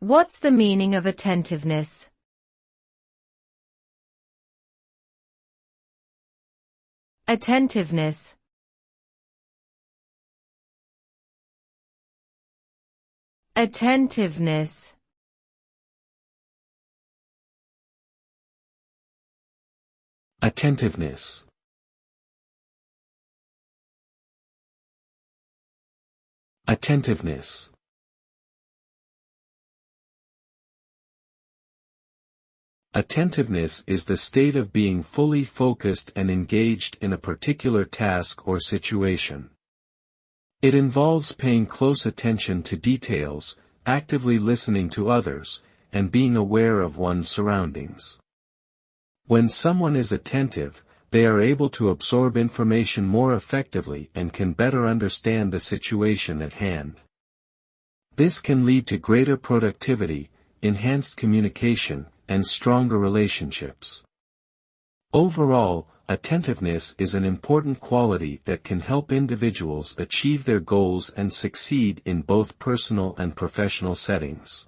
What's the meaning of attentiveness? Attentiveness. Attentiveness. Attentiveness. Attentiveness. Attentiveness is the state of being fully focused and engaged in a particular task or situation. It involves paying close attention to details, actively listening to others, and being aware of one's surroundings. When someone is attentive, they are able to absorb information more effectively and can better understand the situation at hand. This can lead to greater productivity, enhanced communication, and stronger relationships. Overall, attentiveness is an important quality that can help individuals achieve their goals and succeed in both personal and professional settings.